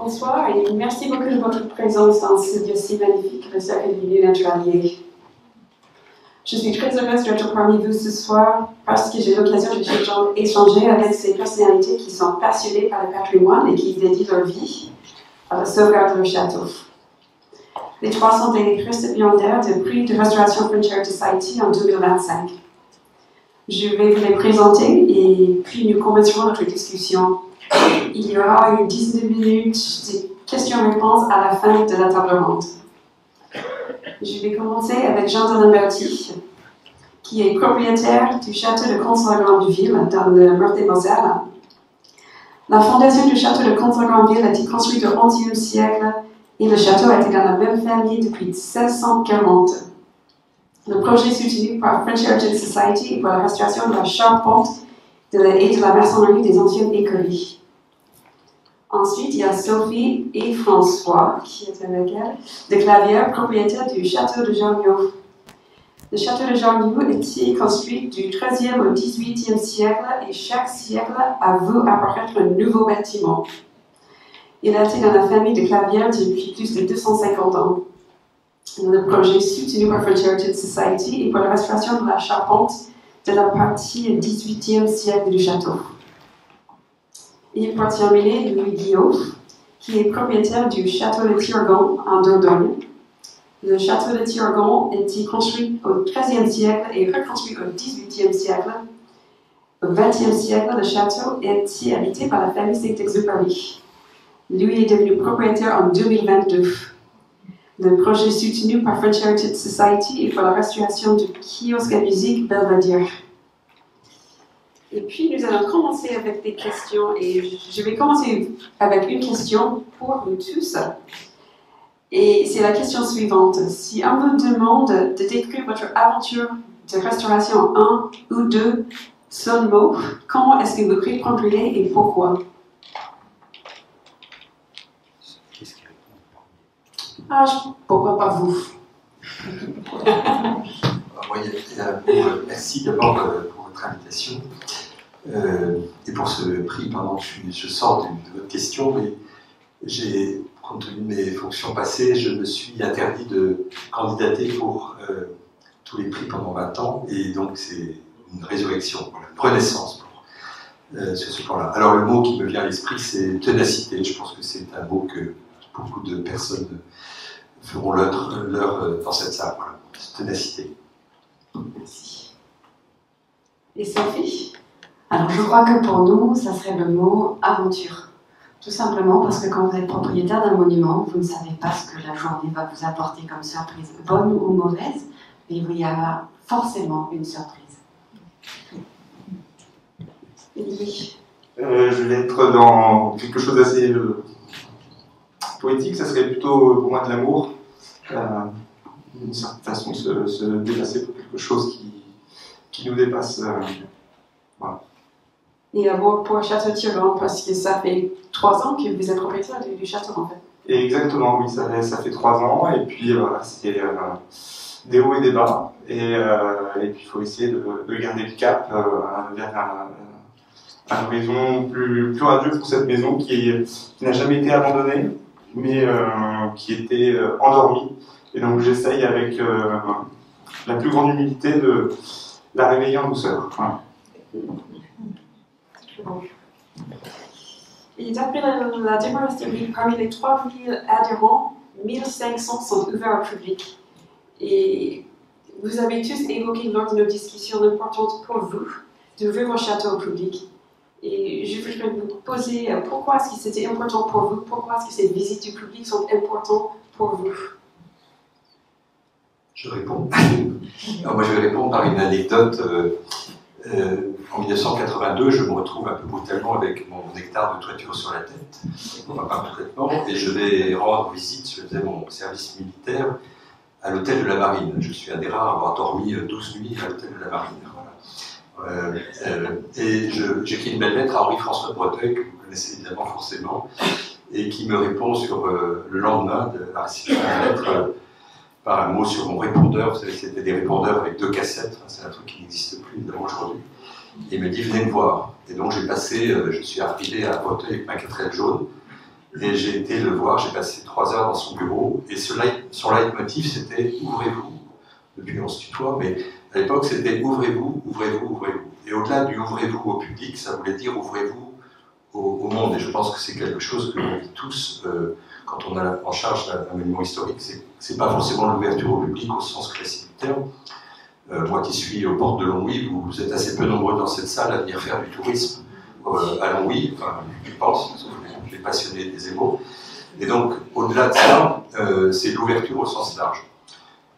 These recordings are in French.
Bonsoir et merci beaucoup de votre présence dans ce lieu si magnifique, le Cercle Lumineux Naturalier. Je suis très heureuse d'être parmi vous ce soir parce que j'ai l'occasion d'échanger avec ces personnalités qui sont passionnées par le patrimoine et qui dédient leur vie à la sauvegarde de leur château. Les trois sont des récipiendaires du prix de restauration French Heritage Society en 2025. Je vais vous les présenter et puis nous commencerons notre discussion. Il y aura une dizaine de minutes de questions-réponses à la fin de la table ronde. Je vais commencer avec Jean-Denis Berti, qui est propriétaire du château de Console-Grandville dans le Meurthe-et-Moselle. La fondation du château de Console-Grandville a été construite au XIe siècle et le château a été dans la même famille depuis 1640. Le projet soutenu par French Heritage Society est pour la restauration de la charpente et de la maçonnerie des anciennes écuries. Ensuite, il y a Sophie et François, qui est avec elle, de Clavière, propriétaire du château de Jarniaux. Le château de Jarniaux a été construit du XIIIe au XVIIIe siècle et chaque siècle a vu apparaître un nouveau bâtiment. Il a été dans la famille de Clavière depuis plus de 250 ans. Le projet soutenu par French Heritage Society est pour la restauration de la charpente de la partie XVIIIe siècle du château. Et pour terminer, Louis Guillaume, qui est propriétaire du château de Tirgon en Dordogne. Le château de Tirgon a été construit au XIIIe siècle et reconstruit au XVIIIe siècle. Au XXe siècle, le château a été habité par la famille Saint-Exupéry. Lui est devenu propriétaire en 2022. Le projet soutenu par French Heritage Society est pour la restauration du kiosque à musique Belvedere. Et puis, nous allons commencer avec des questions. Et je vais commencer avec une question pour vous tous. Et c'est la question suivante. Si on vous demande de décrire votre aventure de restauration en un ou deux seuls mots, comment est-ce que vous répondriez et pourquoi? Pourquoi pas vous? Merci d'abord pour votre invitation et pour ce prix. Pardon, je sors de votre question, mais compte tenu de mes fonctions passées, je me suis interdit de candidater pour tous les prix pendant 20 ans, et donc c'est une résurrection, une renaissance sur ce plan-là. Alors le mot qui me vient à l'esprit, c'est ténacité. Je pense que c'est un mot que beaucoup de personnes feront leur dans cette salle. Voilà. Ténacité. Merci. Et Sophie? Alors je crois que pour nous, ça serait le mot aventure. Tout simplement parce que quand vous êtes propriétaire d'un monument, vous ne savez pas ce que la journée va vous apporter comme surprise, bonne ou mauvaise, mais il y a forcément une surprise. Oui. Je vais être dans quelque chose d'assez poétique, ça serait plutôt pour moi de l'amour, d'une certaine façon se dépasser pour quelque chose qui nous dépasse. Voilà. Et d'abord pour Château Tirgon, parce que ça fait 3 ans que vous êtes propriétaire du château en fait. Et exactement, oui, ça fait 3 ans, et puis voilà, c'est des hauts et des bas, et puis il faut essayer de garder le cap vers un horizon plus radieux pour cette maison qui n'a jamais été abandonnée, mais qui était endormie. Et donc j'essaye avec la plus grande humilité de la réveiller en douceur. Voilà. Et d'après la démarche historique, parmi les 3000 adhérents, 1500 sont ouverts au public. Et vous avez tous évoqué lors de nos discussions l'importance pour vous d'ouvrir vos châteaux au public. Et je voudrais vous poser pourquoi est-ce que c'était important pour vous, pourquoi est-ce que ces visites du public sont importantes pour vous? Je réponds. Alors moi je vais répondre par une anecdote. En 1982, je me retrouve un peu brutalement avec mon hectare de toiture sur la tête, pas complètement, et je vais rendre visite, je faisais mon service militaire à l'hôtel de la Marine. Je suis un des rares à avoir dormi 12 nuits à l'hôtel de la Marine. Voilà. Et j'écris une belle lettre à Henri-François de Breteuil, que vous connaissez évidemment forcément, et qui me répond sur le lendemain de la réception de la lettre par un mot sur mon répondeur. Vous savez, c'était des répondeurs avec 2 cassettes, c'est un truc qui n'existe plus évidemment aujourd'hui. Et il me dit, venez me voir. Et donc j'ai passé, je suis arrivé à Breteuil avec ma 4L jaune, Et j'ai été le voir, j'ai passé 3 heures dans son bureau, et son leitmotiv c'était « ouvrez-vous ». Depuis on se tutoie, mais à l'époque c'était « ouvrez-vous, ouvrez-vous, ouvrez-vous ». Et au-delà du « ouvrez-vous au public », ça voulait dire « ouvrez-vous au monde ». Et je pense que c'est quelque chose que l'on vit tous quand on a en charge un monument historique. C'est pas forcément l'ouverture au public au sens classique du terme. Moi qui suis aux portes de Longwy, vous êtes assez peu nombreux dans cette salle à venir faire du tourisme à Longwy, enfin je pense, sauf les passionnés des émaux. Et donc au-delà de ça, c'est l'ouverture au sens large.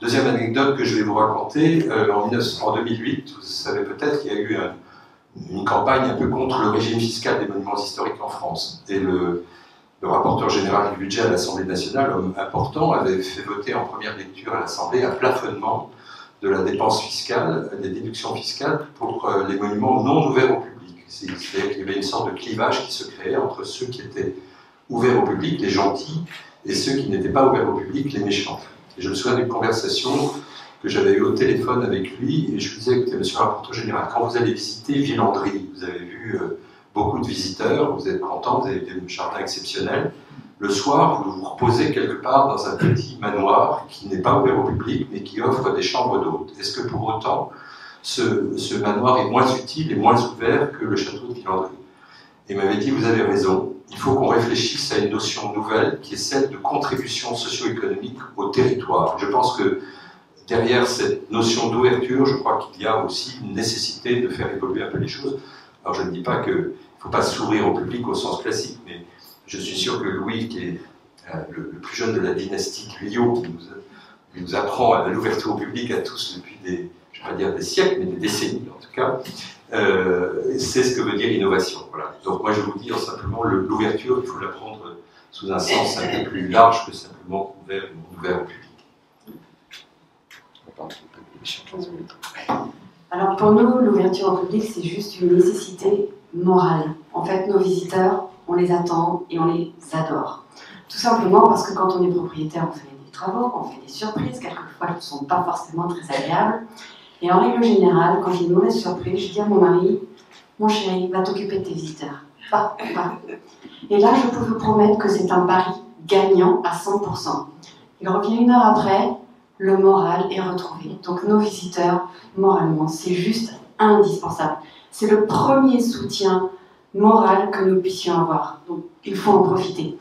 Deuxième anecdote que je vais vous raconter, en 2008, vous savez peut-être qu'il y a eu une campagne un peu contre le régime fiscal des monuments historiques en France. Et le rapporteur général du budget à l'Assemblée nationale, homme important, avait fait voter en première lecture à l'Assemblée un plafonnement de la dépense fiscale, des déductions fiscales pour les monuments non ouverts au public. C'est-à-dire qu'il y avait une sorte de clivage qui se créait entre ceux qui étaient ouverts au public, les gentils, et ceux qui n'étaient pas ouverts au public, les méchants. Et je me souviens d'une conversation que j'avais eue au téléphone avec lui, et je lui disais, écoutez, monsieur le rapporteur général, quand vous allez visiter Villandry, vous avez vu beaucoup de visiteurs, vous êtes contents, vous avez des jardins exceptionnels. Le soir, vous vous reposez quelque part dans un petit manoir qui n'est pas ouvert au public, mais qui offre des chambres d'hôtes. Est-ce que pour autant, ce manoir est moins utile et moins ouvert que le château de Villandry? Et il m'avait dit, vous avez raison, il faut qu'on réfléchisse à une notion nouvelle qui est celle de contribution socio-économique au territoire. Je pense que derrière cette notion d'ouverture, je crois qu'il y a aussi une nécessité de faire évoluer un peu les choses. Alors je ne dis pas qu'il ne faut pas s'ouvrir au public au sens classique, mais je suis sûr que Louis, qui est le plus jeune de la dynastie Guyot, qui nous apprend à l'ouverture au public à tous depuis je ne vais pas dire des siècles, mais des décennies en tout cas, c'est ce que veut dire innovation. Voilà. Donc moi je vous dis simplement, l'ouverture, il faut la prendre sous un sens un peu plus large que simplement ouvert au public. Alors pour nous, l'ouverture au public, c'est juste une nécessité morale. En fait, nos visiteurs, on les attend et on les adore. Tout simplement parce que quand on est propriétaire, on fait des travaux, on fait des surprises, quelquefois qui ne sont pas forcément très agréables. Et en règle générale, quand il y a une mauvaise surprise, je dis à mon mari, mon chéri, va t'occuper de tes visiteurs. Va. Et là, je peux vous promettre que c'est un pari gagnant à 100%. Il revient 1 heure après, le moral est retrouvé. Donc nos visiteurs, moralement, c'est juste indispensable. C'est le premier soutien moral que nous puissions avoir. Donc il faut en profiter.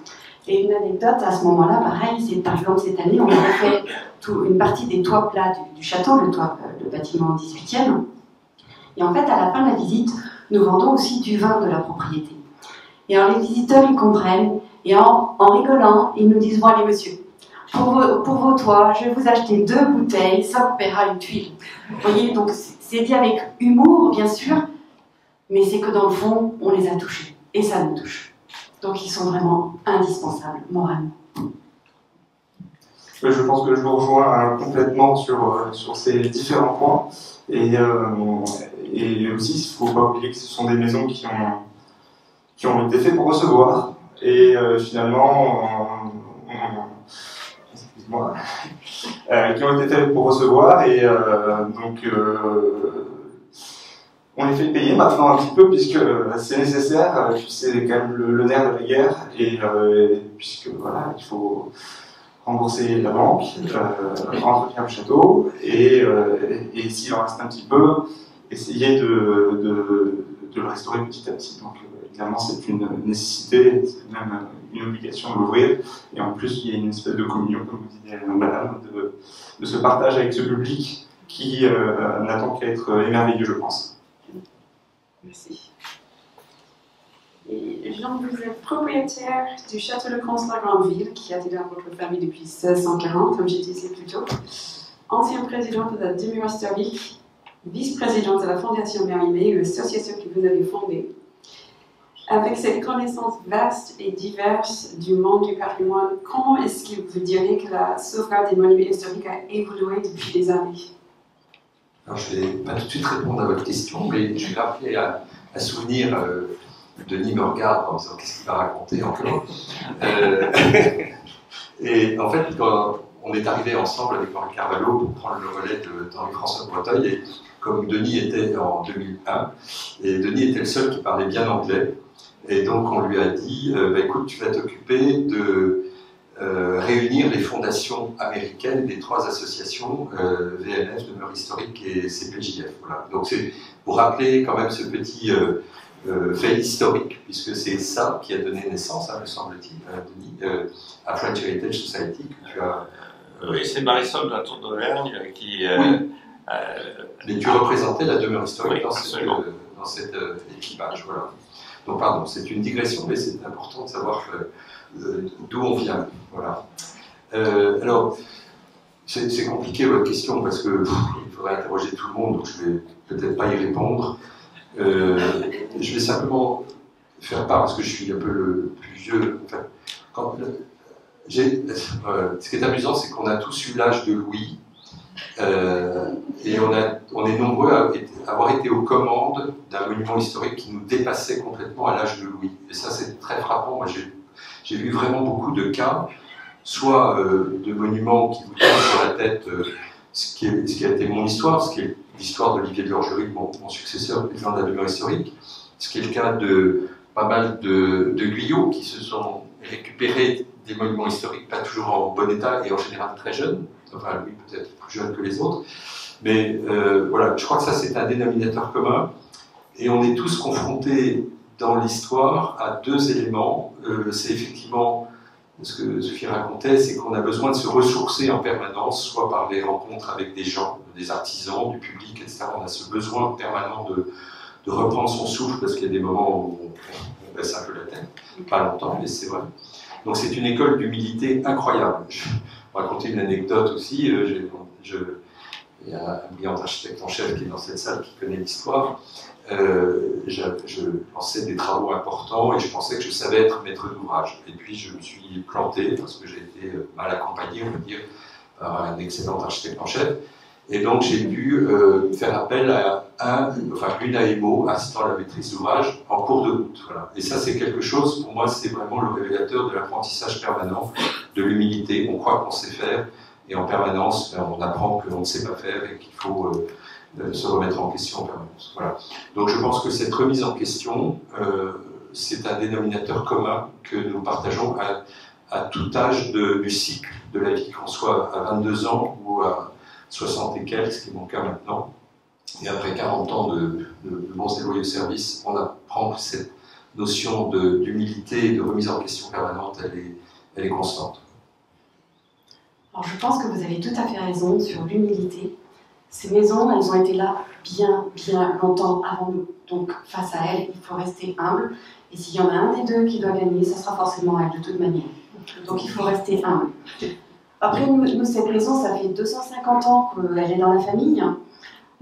Et une anecdote, à ce moment-là, pareil, c'est par exemple cette année, on avait fait une partie des toits plats du château, le bâtiment 18e. Et en fait, à la fin de la visite, nous vendons aussi du vin de la propriété. Et alors les visiteurs, ils comprennent, et en rigolant, ils nous disent, bon allez monsieur, pour vos toits, je vais vous acheter 2 bouteilles, ça vous paiera une tuile. Vous voyez, donc c'est dit avec humour, bien sûr, mais c'est que dans le fond, on les a touchés. Et ça nous touche. Donc ils sont vraiment indispensables, moralement. Je pense que je vous rejoins complètement sur ces différents points. Et aussi, il ne faut pas oublier que ce sont des maisons qui ont été faites pour recevoir. Et finalement, excuse-moi, qui ont été faites pour recevoir. Et donc, on les fait payer maintenant un petit peu, puisque c'est nécessaire, c'est quand même le nerf de la guerre. Et puisque voilà, il faut rembourser la banque, entretenir le château, et s'il en reste un petit peu, essayer de le restaurer petit à petit. Donc évidemment c'est une nécessité, c'est même une obligation de l'ouvrir, et en plus il y a une espèce de communion, comme vous disiez madame, de ce partage avec ce public qui n'attend qu'à être émerveilleux, je pense. Merci. Et Jean, vous êtes propriétaire du château de Cons-la-Grande-Ville, qui a été dans votre famille depuis 1640, comme j'ai dit plus tôt. Ancien président de la demeure historique, vice-président de la Fondation Mérimée, l'association que vous avez fondée. Avec cette connaissance vaste et diverse du monde du patrimoine, comment est-ce que vous diriez que la sauvegarde des monuments historiques a évolué depuis des années? Alors, je ne vais pas tout de suite répondre à votre question, mais je vais rappeler un souvenir. Denis me regarde en disant qu'est-ce qu'il va raconter encore. Et en fait, quand on est arrivé ensemble avec Henri Carvalho pour prendre le relais d'Henri-François Breteuil, et comme Denis était en 2001, et Denis était le seul qui parlait bien anglais, Et donc on lui a dit, bah, écoute, tu vas t'occuper de réunir les fondations américaines des 3 associations, VNF, Demeure Historique et CPJF. Voilà. Donc c'est pour rappeler quand même ce petit fait historique, puisque c'est ça qui a donné naissance, me semble-t-il, Denis, à French Heritage Society, que tu as... Oui, c'est Marisol de la Tour d'Auvergne qui... Oui. Mais tu représentais la demeure historique oui, dans cet équipage. Voilà. Donc, pardon, c'est une digression, mais c'est important de savoir d'où on vient. Voilà. Alors, c'est compliqué votre question parce que il faudrait interroger tout le monde, donc je ne vais peut-être pas y répondre. Je vais simplement faire part, parce que je suis un peu le plus vieux. Enfin, ce qui est amusant, c'est qu'on a tous eu l'âge de Louis. Et on est nombreux à avoir été aux commandes d'un monument historique qui nous dépassait complètement à l'âge de Louis. Et ça, c'est très frappant. Moi, j'ai vu vraiment beaucoup de cas, soit de monuments qui vous tombent sur la tête, ce qui a été mon histoire, ce qui est l'histoire d'Olivier de Lorgerie, mon successeur, président de la demeure historique, ce qui est le cas de pas mal de Guyot qui se sont récupérés des monuments historiques, pas toujours en bon état et en général très jeunes. Enfin, lui peut-être plus jeune que les autres, mais voilà, je crois que ça c'est un dénominateur commun, et on est tous confrontés dans l'histoire à 2 éléments. C'est effectivement ce que Sophie racontait, c'est qu'on a besoin de se ressourcer en permanence, soit par les rencontres avec des gens, des artisans, du public, etc. On a ce besoin permanent de reprendre son souffle, parce qu'il y a des moments où on baisse un peu la tête, pas longtemps, mais c'est vrai. Donc c'est une école d'humilité incroyable. Raconter une anecdote aussi. Il y a un brillant architecte en chef qui est dans cette salle qui connaît l'histoire. Je lançais des travaux importants et je pensais que je savais être maître d'ouvrage. Et puis je me suis planté parce que j'ai été mal accompagné, on va dire, par un excellent architecte en chef. Et donc j'ai dû faire appel à une AMO, assistant à la maîtrise d'ouvrage, en cours de route. Voilà. Et ça, c'est quelque chose, pour moi, c'est vraiment le révélateur de l'apprentissage permanent, de l'humilité. On croit qu'on sait faire, et en permanence, on apprend que l'on ne sait pas faire et qu'il faut se remettre en question en permanence. Voilà. Donc je pense que cette remise en question, c'est un dénominateur commun que nous partageons à tout âge du cycle de la vie, qu'on soit à 22 ans ou à 60 et quelques, ce qui est mon cas maintenant. Et après 40 ans de bons et loyaux services, on apprend que cette notion d'humilité et de remise en question permanente, elle est constante. Alors je pense que vous avez tout à fait raison sur l'humilité. Ces maisons, elles ont été là bien longtemps avant nous. Donc face à elles, il faut rester humble. Et s'il y en a un des 2 qui doit gagner, ça sera forcément elle de toute manière. Donc il faut rester humble. Après, nous, cette maison, ça fait 250 ans qu'elle est dans la famille.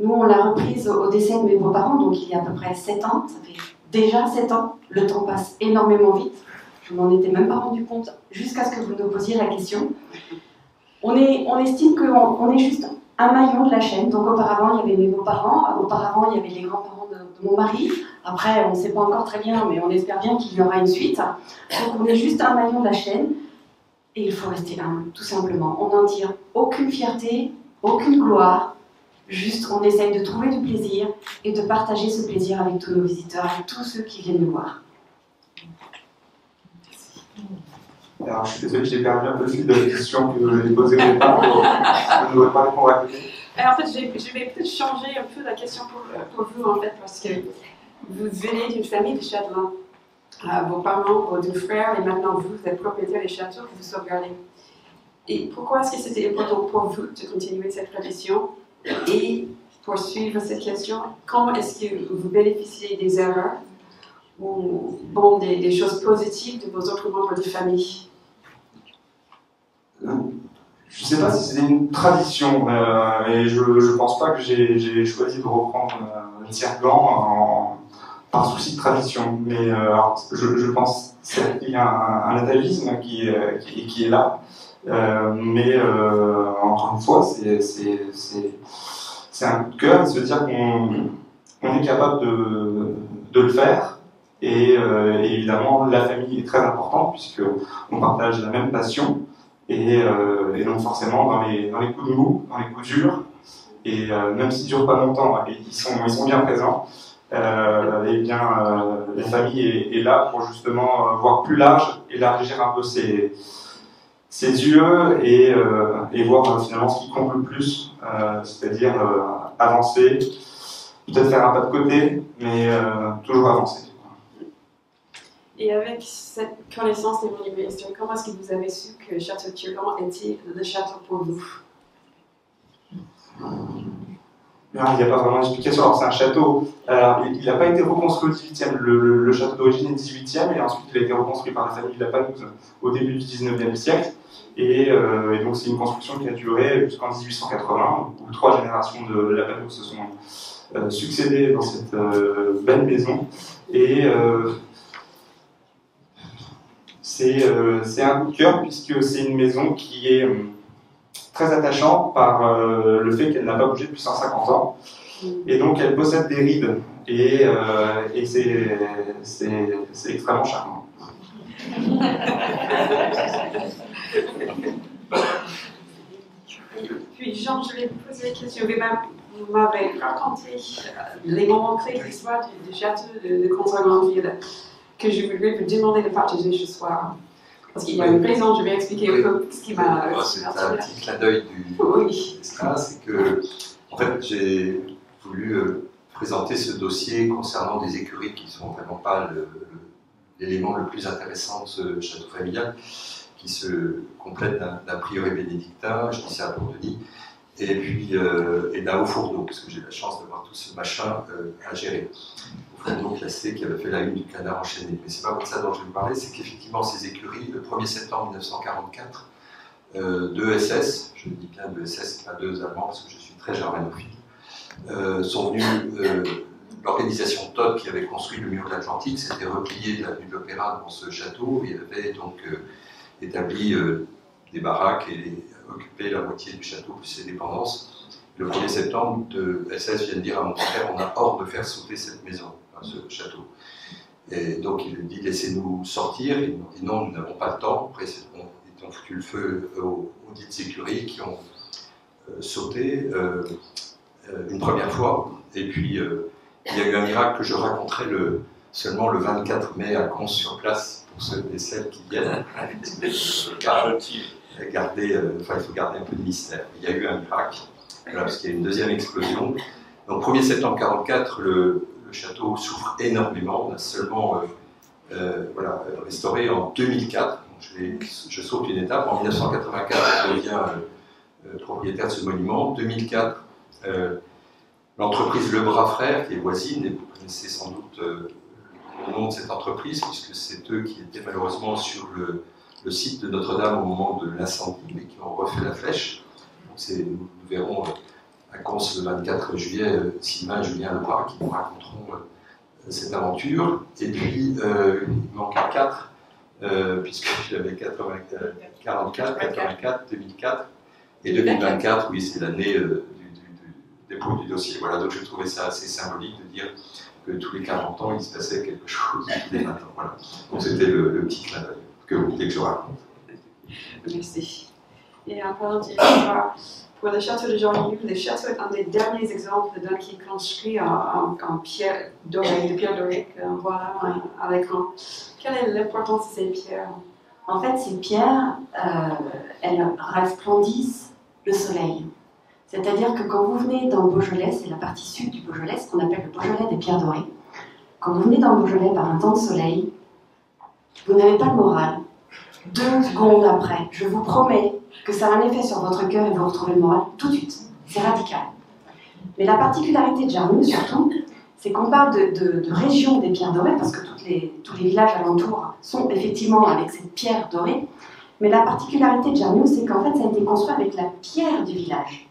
Nous, on l'a reprise au décès de mes beaux-parents, donc il y a à peu près 7 ans. Ça fait déjà 7 ans. Le temps passe énormément vite. Je ne m'en étais même pas rendu compte jusqu'à ce que vous nous posiez la question. On estime qu'on est juste un maillon de la chaîne. Donc auparavant, il y avait mes beaux-parents. Auparavant, il y avait les grands-parents de mon mari. Après, on ne sait pas encore très bien, mais on espère bien qu'il y aura une suite. Donc on est juste un maillon de la chaîne. Et il faut rester humble, tout simplement. On n'en tire aucune fierté, aucune gloire. Juste, on essaye de trouver du plaisir et de partager ce plaisir avec tous nos visiteurs, avec tous ceux qui viennent nous voir. Alors, je suis désolé, j'ai perdu un peu le fil de la question que vous avez posée au départ. Je ne voudrais pas répondre à côté. En fait, je vais peut-être changer un peu la question pour vous, en fait, parce que vous venez d'une famille de châtelains. Vos parents, vos 2 frères, et maintenant vous êtes propriétaire des châteaux que vous sauvegardez. Et pourquoi est-ce que c'était important pour vous de continuer cette tradition? Et pour suivre cette question, comment est-ce que vous bénéficiez des erreurs ou des choses positives de vos autres membres de famille? Je ne sais pas si c'était une tradition, et je ne pense pas que j'ai choisi de reprendre le tire-blanc par souci de tradition. Mais je pense qu'il y a un atavisme qui est là. Mais encore une fois, c'est un coup de cœur de se dire qu'on est capable de le faire. Et évidemment, la famille est très importante puisqu'on partage la même passion. Et donc forcément, dans les coups de mou, dans les coups durs, et même s'ils ne durent pas longtemps, et ils sont bien présents, eh bien, la famille est là pour justement voir plus large, élargir un peu ses yeux et voir finalement ce qui compte le plus, c'est-à-dire avancer, peut-être faire un pas de côté, mais toujours avancer. Et avec cette connaissance des monuments historiques, comment est-ce que vous avez su que Château Thierlon était le château pour vous? Il n'y a pas vraiment d'explication. Alors, c'est un château. Alors, il n'a pas été reconstruit au XVIIIe. Le château d'origine est XVIIIe, et ensuite il a été reconstruit par la famille Lapalooze au début du XIXe siècle. Et donc, c'est une construction qui a duré jusqu'en 1880, où 3 générations de Lapalooze se sont succédées dans cette belle maison. Et c'est un coup de cœur, puisque c'est une maison qui est très attachante par le fait qu'elle n'a pas bougé depuis 150 ans. Et donc, elle possède des rides. Et c'est extrêmement charmant. Puis, Jean, je vais vous poser une question. Vous m'avez raconté les moments clés de l'histoire du château de Constantine que je voudrais vous demander de partager ce soir. Parce qu'il y a une raison, je vais expliquer un peu ce qui m'a... C'est un petit clin d'œil du... Oui. C'est que, en fait, j'ai voulu présenter ce dossier concernant des écuries qui ne sont vraiment pas l'élément le plus intéressant de ce château familial, qui se complète d'un prieuré bénédictin, je dis ça pour Denis, et puis d'un haut fourneau, parce que j'ai la chance d'avoir tout ce machin à gérer. Au fourneau classé qui avait fait la une du Canard enchaîné. Mais c'est pas de ça dont je vais vous parler, c'est qu'effectivement ces écuries, le 1er septembre 1944, 2 SS, je dis bien 2 SS, pas 2 Allemands, parce que je suis très germanophile, sont venus. L'organisation Todt qui avait construit le mur de l'Atlantique s'était repliée de l'avenue de l'Opéra dans ce château et avait donc établi des baraques et occupé la moitié du château plus ses dépendances. Le 1er septembre, de SS vient de dire à mon père, on a hors de faire sauter cette maison, ce château. Et donc il dit laissez-nous sortir, et non, nous n'avons pas le temps. Après, ils ont foutu le feu aux dites écuries qui ont sauté une première fois. Et puis il y a eu un miracle que je raconterai seulement le 24 mai à Cons sur place pour ceux et celles qui viennent. Il faut garder un peu de mystère. Il y a eu un miracle, parce qu'il y a une deuxième explosion. Donc 1er septembre 1944, le château souffre énormément. On a seulement restauré en 2004. Donc je saute une étape. En 1984, on devient propriétaire de ce monument. En 2004, l'entreprise Le Bras Frères, qui est voisine, et vous connaissez sans doute le nom de cette entreprise, puisque c'est eux qui étaient malheureusement sur le site de Notre-Dame au moment de l'incendie, mais qui ont refait la flèche. Donc nous verrons à Cons le 24 juillet Sylvain et Julien Lebras qui nous raconteront cette aventure. Et puis, il manque un 4, puisque j'avais 44, 84, 2004, et 2024, oui, c'est l'année dépôt du dossier. Voilà, donc je trouvais ça assez symbolique de dire que tous les 40 ans, il se passait quelque chose dès maintenant. Voilà. Donc c'était le petit clin d'œil que vous voulez que je raconte. Merci. Et en parlant d'histoire, pour le château de Jean-Louis, le château est un des derniers exemples d'un qui est construit en pierre dorée, de pierre dorée qu'on voit là à l'écran. Quelle est l'importance de ces pierres? En fait, ces pierres, elles resplendissent le soleil. C'est-à-dire que quand vous venez dans le Beaujolais, c'est la partie sud du Beaujolais, ce qu'on appelle le Beaujolais des pierres dorées. Quand vous venez dans le Beaujolais par un temps de soleil, vous n'avez pas le moral. 2 secondes après, je vous promets que ça a un effet sur votre cœur et vous retrouvez le moral tout de suite. C'est radical. Mais la particularité de Jarnu, surtout, c'est qu'on parle de région des pierres dorées, parce que tous les villages alentours sont effectivement avec cette pierre dorée. Mais la particularité de Jarnu, c'est qu'en fait, ça a été construit avec la pierre du village.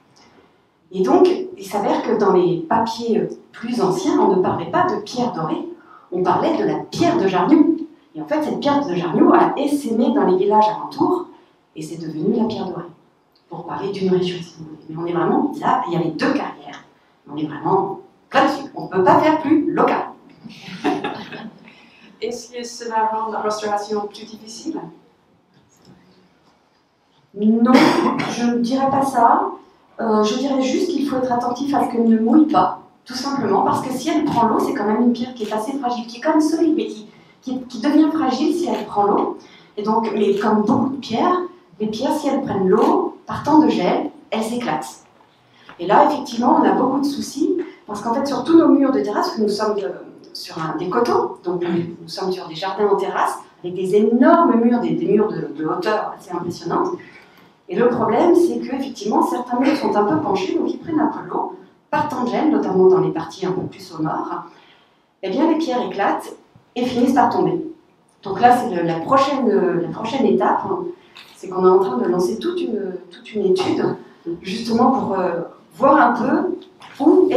Et donc, il s'avère que dans les papiers plus anciens, on ne parlait pas de pierre dorée, on parlait de la pierre de Jarnu. Et en fait, cette pierre de Jarnu a essaimé dans les villages alentours, et c'est devenu la pierre dorée. Pour parler d'une région, si vous voulez. Mais on est vraiment là, il y avait 2 carrières. On est vraiment là-dessus. On ne peut pas faire plus local. Est-ce que cela rend la restauration plus difficile? Non, je ne dirais pas ça. Je dirais juste qu'il faut être attentif à ce qu'elle ne mouille pas. Tout simplement parce que si elle prend l'eau, c'est quand même une pierre qui est assez fragile, qui est quand même solide, mais qui devient fragile si elle prend l'eau. Et donc, mais comme beaucoup de pierres, les pierres, si elles prennent l'eau, par temps de gel, elles s'éclatent. Et là, effectivement, on a beaucoup de soucis, parce qu'en fait, sur tous nos murs de terrasse, que nous sommes sur des coteaux, donc nous sommes sur des jardins en terrasse, avec des énormes murs, des murs de hauteur assez impressionnantes. Et le problème, c'est qu'effectivement, certains murs sont un peu penchés, donc ils prennent un peu l'eau, par temps de gel, notamment dans les parties un peu plus au nord, eh bien les pierres éclatent et finissent par tomber. Donc là, c'est la prochaine étape, hein, c'est qu'on est en train de lancer toute une étude, justement pour voir un peu où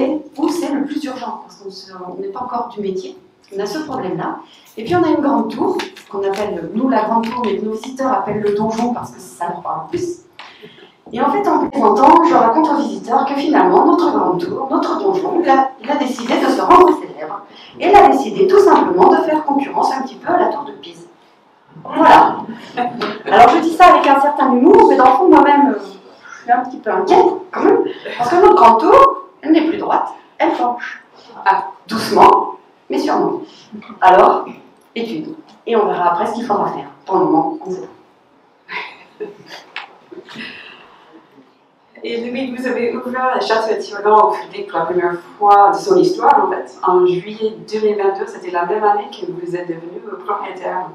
c'est le plus urgent, parce qu'on n'est pas encore du métier, on a ce problème-là. Et puis on a une grande tour, qu'on appelle, nous, la grande tour, mais nos visiteurs appellent le donjon parce que ça leur parle plus. Et en fait, en plaisantant, je raconte aux visiteurs que finalement, notre grande tour, notre donjon, il a décidé de se rendre célèbre. Et il a décidé tout simplement de faire concurrence un petit peu à la tour de Pise. Voilà. Alors je dis ça avec un certain humour, mais dans le fond, moi-même, je suis un petit peu inquiète, quand même, parce que notre grande tour, elle n'est plus droite, elle penche. Ah, doucement, mais sûrement. Alors, étude. Et on verra après ce qu'il faudra faire. Pour le moment, on ne sait pas. Et Louis, vous avez ouvert la château de Tirgan au public pour la première fois de son histoire, en fait, en juillet 2022. C'était la même année que vous êtes devenu propriétaire.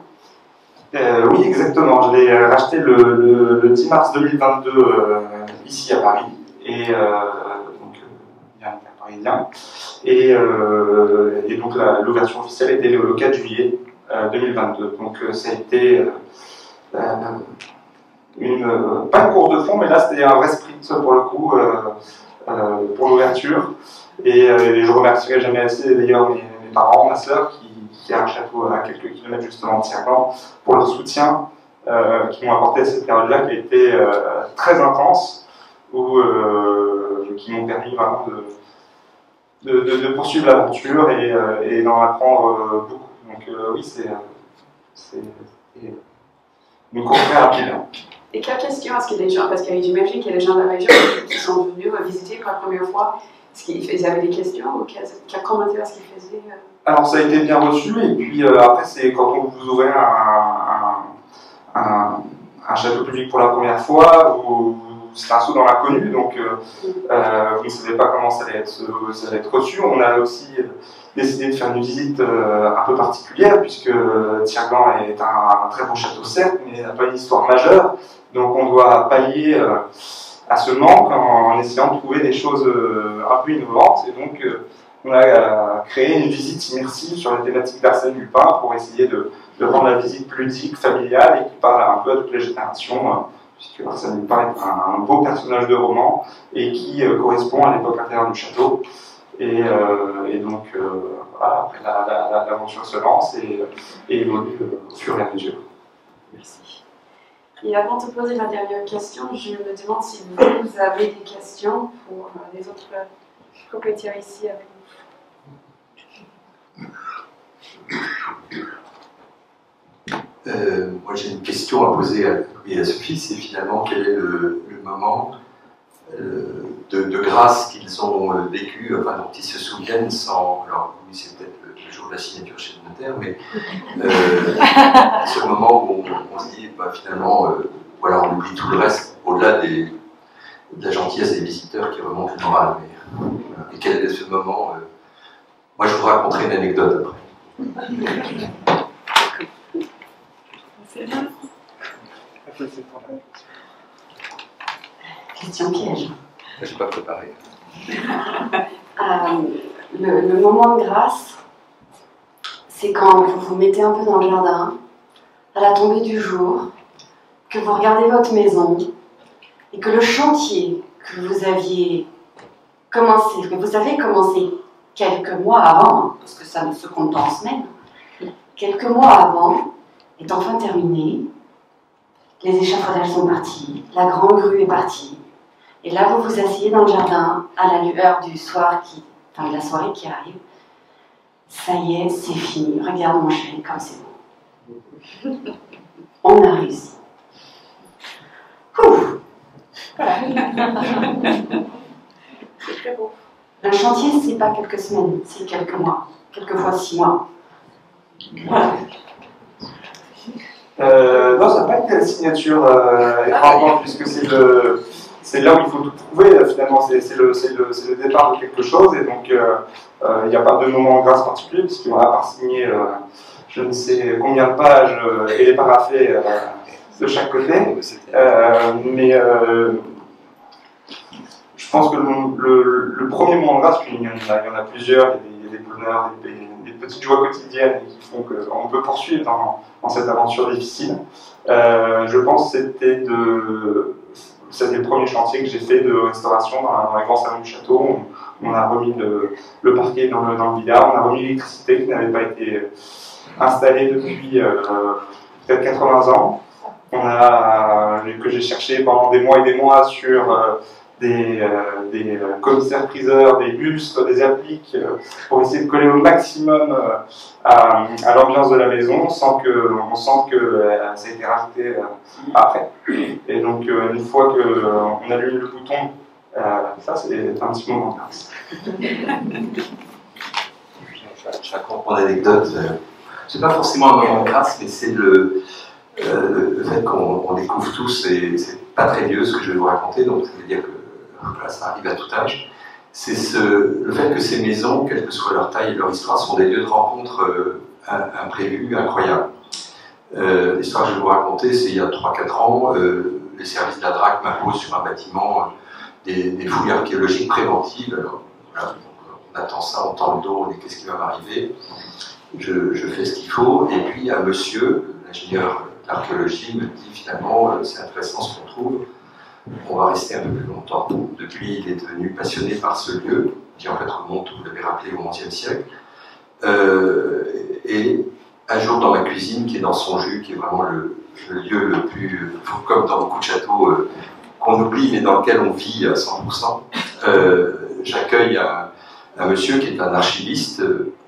Oui, exactement. Je l'ai racheté le 10 mars 2022 ici à Paris. Et donc, il y a un parisien. Et donc, l'ouverture officielle était le 4 juillet 2022. Donc, ça a été pas une course de fond, mais là, c'était un vrai sprint pour le coup, pour l'ouverture. Et je remercierai jamais assez d'ailleurs mes parents, ma sœur, qui a un château à quelques kilomètres justement de Tirgan, pour leur soutien qui m'ont apporté à cette période-là qui a été très intense, qui m'ont permis vraiment de poursuivre l'aventure et d'en apprendre beaucoup. Donc oui, c'est une course très rapide. Et quelle question est-ce que les gens, parce que j'imagine qu'il y a des gens de la région qui sont venus visiter pour la première fois, est-ce qu'ils avaient des questions ou quel commentaire est-ce qu'ils faisaient? Alors ça a été bien reçu, et puis après c'est quand vous ouvrez un château public pour la première fois, c'est un saut dans l'inconnu, donc vous ne savez pas comment ça allait être reçu. On a aussi décidé de faire une visite un peu particulière, puisque Tirgan est un très beau château certes, mais n'a pas une histoire majeure, donc on doit pallier à ce manque en essayant de trouver des choses un peu innovantes, et donc on a créé une visite immersive sur la thématique d'Arsène Lupin pour essayer de rendre la visite ludique, familiale et qui parle un peu à toutes les générations, puisque Arsène Lupin est un beau personnage de roman et qui correspond à l'époque intérieure du château. Et donc, voilà, après l'aventure se lance et évolue au fur et à mesure. Merci. Et avant de poser ma dernière question, je me demande si vous avez des questions pour les autres propriétaires ici avec nous. Moi j'ai une question à poser à Louis et à Sophie, c'est finalement quel est le moment de grâce qu'ils ont vécu, enfin dont ils se souviennent sans... Alors oui, c'est peut-être le jour de la signature chez le notaire, mais ce moment où on se dit bah, finalement, voilà, on oublie tout le reste, au-delà de la gentillesse des visiteurs qui remontent le moral. Et quel est ce moment Moi je vous raconterai une anecdote après. C'est bien. Question piège. Je n'ai pas préparé. Le moment de grâce, c'est quand vous vous mettez un peu dans le jardin, à la tombée du jour, que vous regardez votre maison et que le chantier que vous aviez commencé, que vous avez commencé quelques mois avant, parce que ça ne se compte pas en semaines, quelques mois avant, est enfin terminé. Les échafaudages sont partis, la grande grue est partie. Et là, vous vous asseyez dans le jardin, à la lueur du soir de la soirée qui arrive. Ça y est, c'est fini. Regarde mon chéri, comme c'est beau. On a réussi. Ouf. Voilà. C'est très beau. Un chantier, c'est pas quelques semaines, c'est quelques mois, quelquefois 6 mois. Voilà. Non, ça n'a pas été la signature étranglante, puisque c'est là où il faut tout trouver, finalement, c'est le départ de quelque chose, et donc il n'y a pas de moment en grâce particulier, puisqu'on n'a pas signé je ne sais combien de pages et les paraphés de chaque côté, mais je pense que le premier moment en grâce, puis il y en a plusieurs, il y a des bonheurs, des petites joies quotidiennes qui font qu'on peut poursuivre dans cette aventure difficile. Je pense que c'était le premier chantier que j'ai fait de restauration dans les grands salons du château. On a remis le parquet dans le billard, on a remis l'électricité qui n'avait pas été installée depuis peut-être 80 ans. Que j'ai cherché pendant des mois et des mois sur des commissaires-priseurs, des lustres, des appliques, pour essayer de coller au maximum à l'ambiance de la maison sans qu'on sente que ça a été rajouté après. Et donc, une fois qu'on allume le bouton, ça c'est un petit moment de grâce. Je raconte mon anecdote. C'est pas forcément un moment de grâce, mais c'est le fait qu'on découvre tous, et c'est pas très vieux ce que je vais vous raconter, donc ça veut dire que là, ça arrive à tout âge. C'est le fait que ces maisons, quelle que soit leur taille et leur histoire, sont des lieux de rencontre imprévus, incroyables. L'histoire que je vais vous raconter, c'est il y a 3-4 ans, les services de la DRAC m'imposent sur un bâtiment des fouilles archéologiques préventives. Alors, voilà, on attend ça, on tend le dos, on dit qu'est-ce qui va m'arriver. Je fais ce qu'il faut, et puis un monsieur, l'ingénieur d'archéologie, me dit finalement c'est intéressant ce qu'on trouve, on va rester un peu plus longtemps. Depuis, il est devenu passionné par ce lieu, qui en fait remonte, vous l'avez rappelé, au XIe siècle. Et un jour dans ma cuisine, qui est dans son jus, qui est vraiment le lieu le plus, comme dans beaucoup de châteaux, qu'on oublie mais dans lequel on vit à 100%, j'accueille un monsieur qui est un archiviste,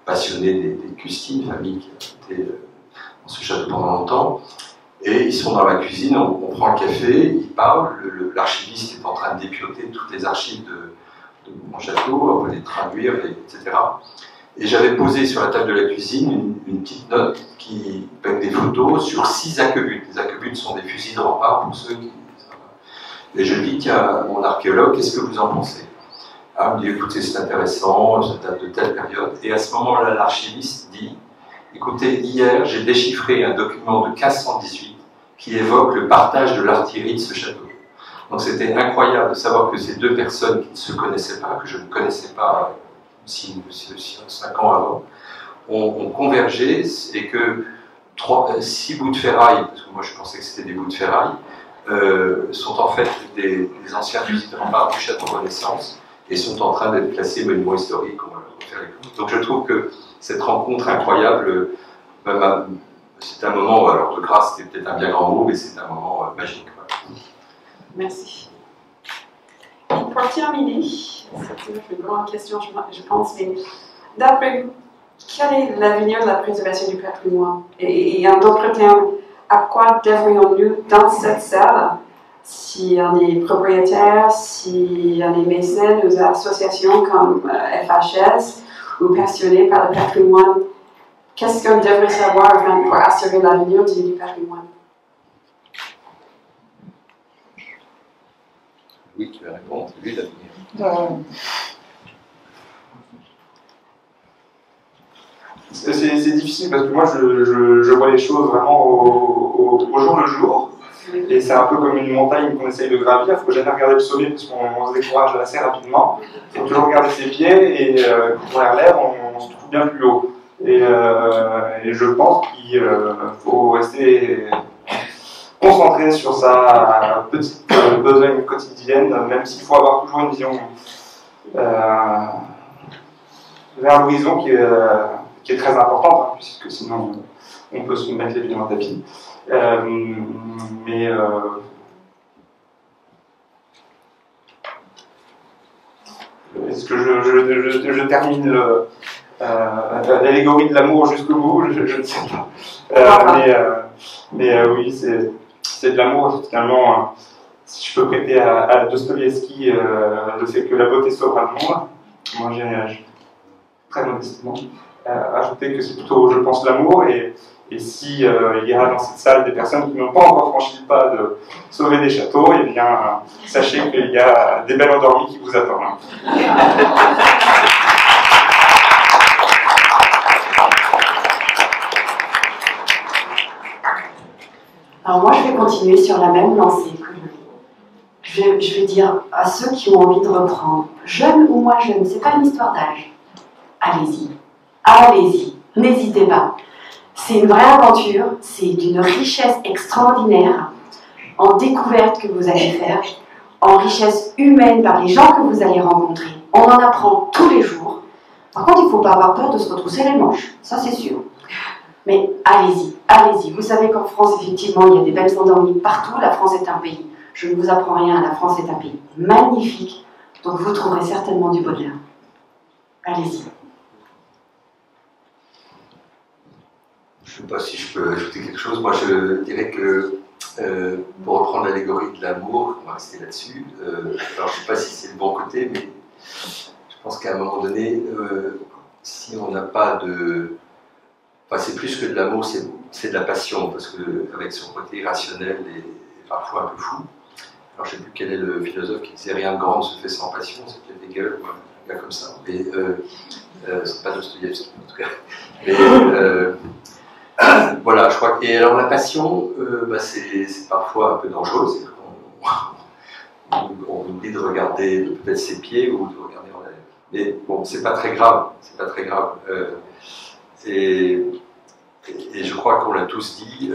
passionné des Custines, famille qui a été dans ce château pendant longtemps. Et ils sont dans la cuisine, on prend un café, ils parlent, l'archiviste est en train de dépioter toutes les archives de mon château, on va les traduire, etc. Et j'avais posé sur la table de la cuisine une petite note avec des photos sur 6 aquebutes. Les aquebutes sont des fusils de rempart pour ceux qui... Et je dis, tiens, mon archéologue, qu'est-ce que vous en pensez? Ah, il me dit, écoutez, c'est intéressant, ça date de telle période. Et à ce moment-là, l'archiviste dit, écoutez, hier, j'ai déchiffré un document de 1518 qui évoque le partage de l'artillerie de ce château. Donc c'était incroyable de savoir que ces deux personnes qui ne se connaissaient pas, que je ne connaissais pas 5 ans avant, ont convergé et que 6 bouts de ferraille, parce que moi je pensais que c'était des bouts de ferraille, sont en fait des anciens fusils de rempart du château Renaissance et sont en train d'être classés monument historique. Donc je trouve que cette rencontre incroyable, c'est un moment, alors de grâce c'était peut-être un bien grand mot, mais c'est un moment magique. Voilà. Merci. Et pour terminer, c'est une grande question, je pense, mais d'après vous, quel est l'avenir de la préservation du patrimoine? Et en d'autres termes, à quoi devrions-nous, dans cette salle, si on est propriétaire, si on est mécène ou associations comme FHS ou passionné par le patrimoine, qu'est-ce qu'on devrait savoir pour assurer l'avenir du patrimoine? Oui, tu vas répondre, c'est lui l'avenir. C'est difficile parce que moi je vois les choses vraiment au jour le jour. Et c'est un peu comme une montagne qu'on essaye de gravir. Il ne faut jamais regarder le sommet parce qu'on se décourage assez rapidement. Il faut toujours regarder ses pieds et quand on regarde l'air, on se trouve bien plus haut. Et je pense qu'il faut rester concentré sur sa petite besogne quotidienne, même s'il faut avoir toujours une vision vers l'horizon qui est très importante, hein, puisque sinon on peut se mettre les pieds dans le tapis. Est-ce que je termine l'allégorie de l'amour jusqu'au bout? Je ne sais pas. Oui, c'est de l'amour, finalement. Si je peux prêter à Dostoïevski le fait que la beauté sauvera le monde, Moi, j'ai très modestement ajouté que c'est plutôt, je pense, l'amour. Et si il y a dans cette salle des personnes qui n'ont pas encore franchi le pas de sauver des châteaux, eh bien, sachez qu'il y a des belles endormies qui vous attendent. Alors moi, je vais continuer sur la même lancée que lui. Je vais dire à ceux qui ont envie de reprendre, jeune ou moins jeune, c'est pas une histoire d'âge. Allez-y, allez-y, n'hésitez pas. C'est une vraie aventure, c'est d'une richesse extraordinaire en découverte que vous allez faire, en richesse humaine par les gens que vous allez rencontrer. On en apprend tous les jours. Par contre, il ne faut pas avoir peur de se retrousser les manches, ça c'est sûr. Mais allez-y, allez-y. Vous savez qu'en France, effectivement, il y a des belles endormies partout. La France est un pays. Je ne vous apprends rien, la France est un pays magnifique. Donc vous trouverez certainement du bonheur. Allez-y. Je ne sais pas si je peux ajouter quelque chose. Moi, je dirais que, pour reprendre l'allégorie de l'amour, on va rester là-dessus. Alors, je ne sais pas si c'est le bon côté, mais je pense qu'à un moment donné, si on n'a pas de... Enfin, c'est plus que de l'amour, c'est de la passion, parce qu'avec son côté irrationnel et parfois un peu fou. Alors, je ne sais plus quel est le philosophe qui disait « rien de grand ne se fait sans passion », c'est peut-être Hegel ou un gars comme ça. Mais c'est pas Dostoïevski, en tout cas. Mais, voilà, je crois que... Et alors, la passion, c'est parfois un peu dangereux, c'est-à-dire qu'on oublie de regarder peut-être ses pieds ou de regarder en l'air. Mais bon, c'est pas très grave, c'est pas très grave. Et je crois qu'on l'a tous dit,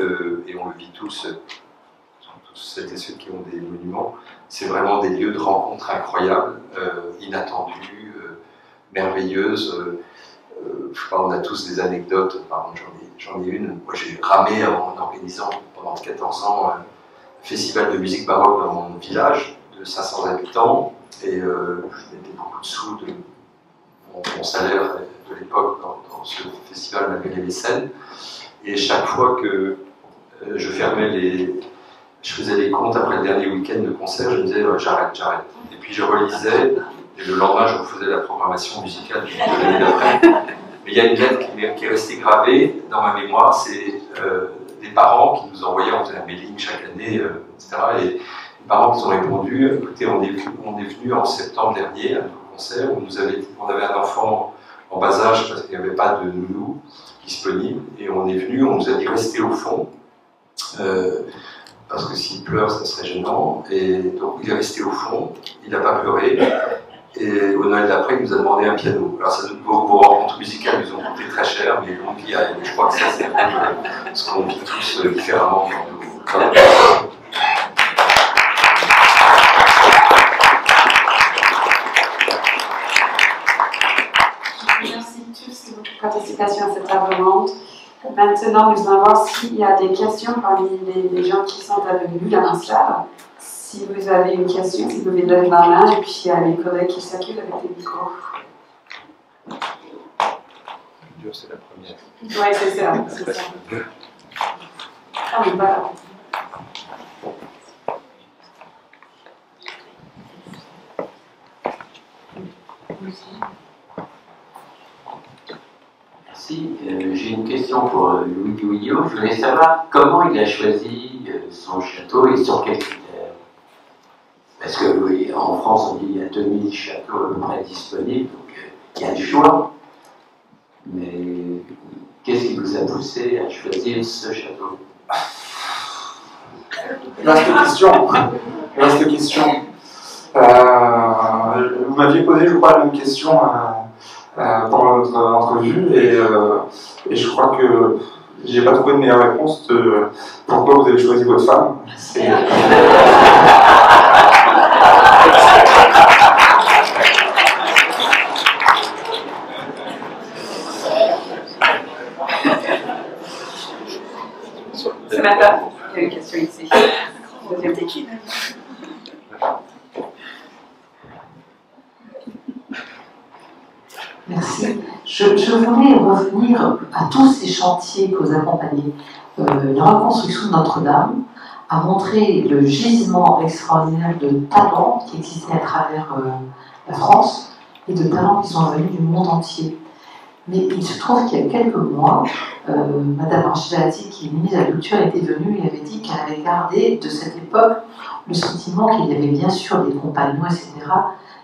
et on le vit tous celles et ceux qui ont des monuments, c'est vraiment des lieux de rencontres incroyables, inattendues, merveilleuses. Je sais pas, on a tous des anecdotes, par exemple j'en ai une. Moi j'ai ramé en organisant pendant 14 ans un festival de musique baroque dans mon village de 500 habitants, et je mettais beaucoup de sous de mon salaire de l'époque dans ce festival malgré les mécènes. Et chaque fois que je faisais les comptes après le dernier week-end de concert, je me disais j'arrête. Et puis je relisais, et le lendemain je refaisais la programmation musicale de l'année d'après. Mais il y a une lettre qui est restée gravée dans ma mémoire, c'est des parents qui nous envoyaient, on faisait un mailing chaque année, etc. Et les parents qui ont répondu, écoutez, on est venu en septembre dernier à notre concert, où on avait un enfant en bas âge parce qu'il n'y avait pas de nounou disponible, et on est venu, on nous a dit restez au fond, parce que s'il pleure, ça serait gênant, et donc il est resté au fond, il n'a pas pleuré, et au Noël d'après, il nous a demandé un piano. Alors ça, vos rencontres musicales nous ont coûté très cher, mais donc je crois que ça c'est ce qu'on vit tous différemment dans nos... Merci tous de votre participation à cette table ronde. Maintenant, nous allons voir s'il y a des questions parmi les gens qui sont venus dans la salle. Si vous avez une question, vous pouvez lever la main, et puis il y a les collègues qui circulent avec des micros. C'est la première. Oui, c'est ça. Ah oui, voilà. Merci. J'ai une question pour Louis Gouillot. Je voulais savoir comment il a choisi son château et sur quels critères. Parce que oui, en France, on dit qu'il y a 2000 châteaux à peu près disponibles, donc il y a du choix. Mais qu'est-ce qui vous a poussé à choisir ce château? Vaste question. Vous m'aviez posé, je crois, la même question pendant notre entrevue, et je crois que j'ai pas trouvé de meilleure réponse de pourquoi vous avez choisi votre femme. C'est maintenant. Il y a une question ici. Merci. Je voulais revenir à tous ces chantiers que vous accompagnez. La reconstruction de Notre-Dame a montré le gisement extraordinaire de talents qui existait à travers la France. et de talents qui sont venus du monde entier. Mais il se trouve qu'il y a quelques mois, Madame Argelati, qui est ministre de la Culture, était venue et avait dit qu'elle avait gardé de cette époque le sentiment qu'il y avait bien sûr des compagnons, etc.,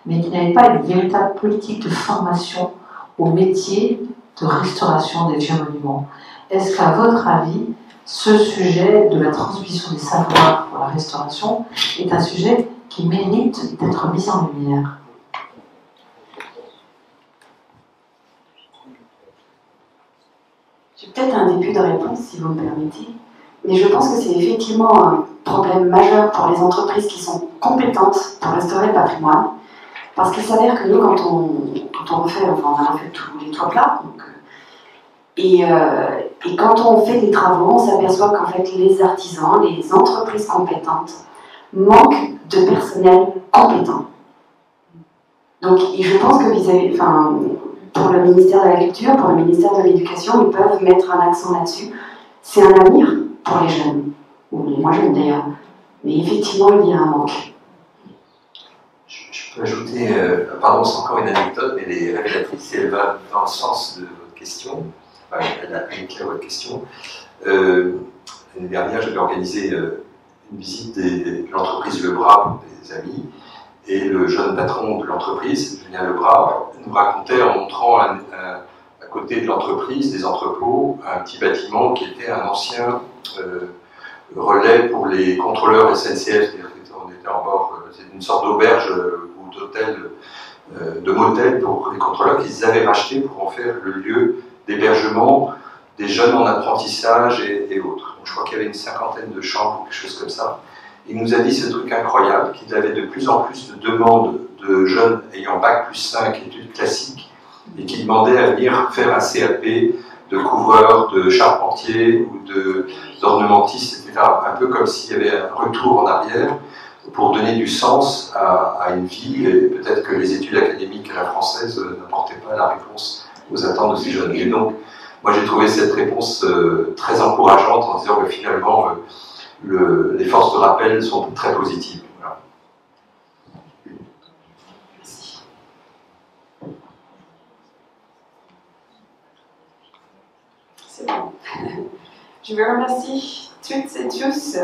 mais qu'il n'y avait pas une véritable politique de formation au métier de restauration des vieux monuments. Est-ce qu'à votre avis, ce sujet de la transmission des savoirs pour la restauration est un sujet qui mérite d'être mis en lumière? J'ai peut-être un début de réponse, si vous me permettez, mais je pense que c'est effectivement un problème majeur pour les entreprises qui sont compétentes pour restaurer le patrimoine, parce qu'il s'avère que nous, quand on refait, enfin on a refait tous les toits plats, donc, et quand on fait des travaux, on s'aperçoit qu'en fait les artisans, les entreprises compétentes manquent de personnel compétent. Donc et je pense que vis-à-vis, enfin, pour le ministère de la Culture, pour le ministère de l'Éducation, ils peuvent mettre un accent là-dessus. C'est un avenir pour les jeunes, ou les moins jeunes d'ailleurs. Mais effectivement, il y a un manque. Je peux ajouter, pardon, c'est encore une anecdote, mais elle est révélatrice et elle va dans le sens de votre question. Enfin, elle a éclairé votre question. L'année dernière, j'avais organisé une visite de l'entreprise Le Bras pour des amis. Et le jeune patron de l'entreprise, Julien Lebras, nous racontait en montrant à côté de l'entreprise, des entrepôts, un petit bâtiment qui était un ancien relais pour les contrôleurs SNCF. C'est-à-dire qu'on était en bord, c'est une sorte d'auberge ou d'hôtel, de motel pour les contrôleurs qu'ils avaient racheté pour en faire le lieu d'hébergement des jeunes en apprentissage et autres. Donc, je crois qu'il y avait une 50aine de chambres ou quelque chose comme ça. Il nous a dit ce truc incroyable, qu'il avait de plus en plus de demandes de jeunes ayant Bac plus 5 études classiques et qui demandaient à venir faire un CAP de couvreur, de charpentier ou d'ornementiste, etc. Un peu comme s'il y avait un retour en arrière pour donner du sens à une vie, et peut-être que les études académiques à la française n'apportaient pas la réponse aux attentes de ces jeunes. Et donc, moi j'ai trouvé cette réponse très encourageante en disant que finalement, les forces de rappel sont très positives. Voilà. Merci. C'est bon. Je vous remercie toutes et tous